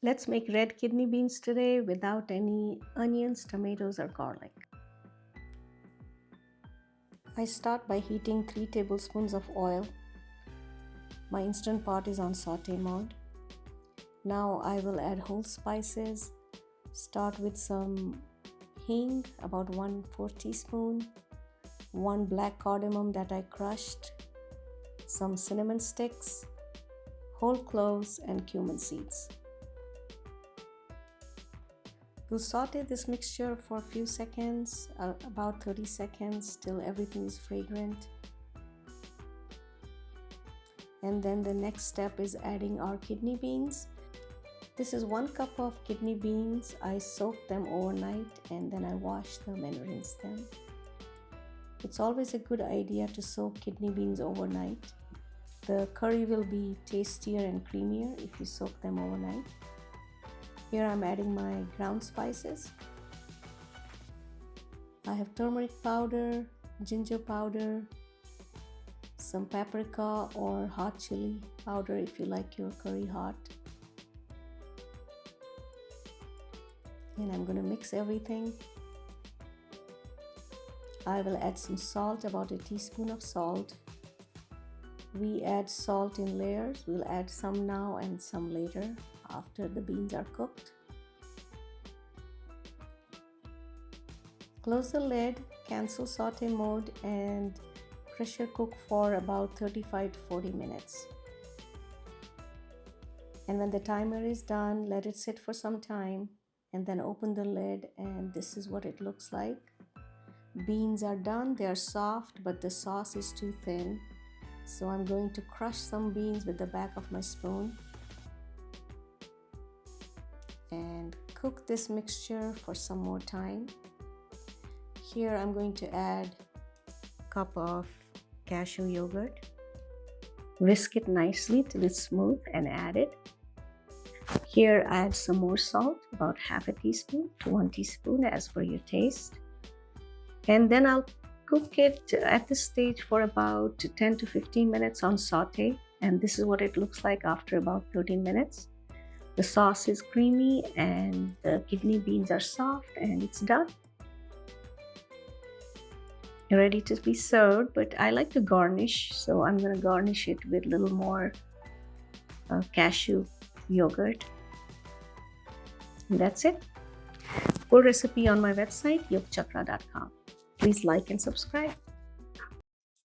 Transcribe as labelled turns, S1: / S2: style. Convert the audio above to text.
S1: Let's make red kidney beans today without any onions, tomatoes, or garlic. I start by heating 3 tablespoons of oil. My instant pot is on saute mode. Now I will add whole spices. Start with some hing, about 1/4 teaspoon, 1 black cardamom that I crushed, some cinnamon sticks, whole cloves, and cumin seeds. We'll saute this mixture for a few seconds, about 30 seconds, till everything is fragrant. And then the next step is adding our kidney beans. This is 1 cup of kidney beans. I soak them overnight and then I wash them and rinse them. It's always a good idea to soak kidney beans overnight. The curry will be tastier and creamier if you soak them overnight. Here I'm adding my ground spices. I have turmeric powder, ginger powder, some paprika or hot chili powder if you like your curry hot. And I'm going to mix everything. I will add some salt, about a teaspoon of salt. We add salt in layers. We'll add some now and some later after the beans are cooked. Close the lid, cancel saute mode, and pressure cook for about 35 to 40 minutes. And when the timer is done, let it sit for some time and then open the lid, and this is what it looks like. Beans are done, they are soft, but the sauce is too thin. So I'm going to crush some beans with the back of my spoon and cook this mixture for some more time. Here I'm going to add a cup of cashew yogurt. Whisk it nicely till it's smooth and add it. Here I add some more salt, about half a teaspoon to 1 teaspoon as per your taste. And then I'll cook it at this stage for about 10 to 15 minutes on saute, and this is what it looks like after about 13 minutes. The sauce is creamy and the kidney beans are soft, and it's done. Ready to be served, but I like to garnish, so I'm going to garnish it with a little more cashew yogurt. And that's it. Full recipe on my website, yogchakra.com. Please like and subscribe.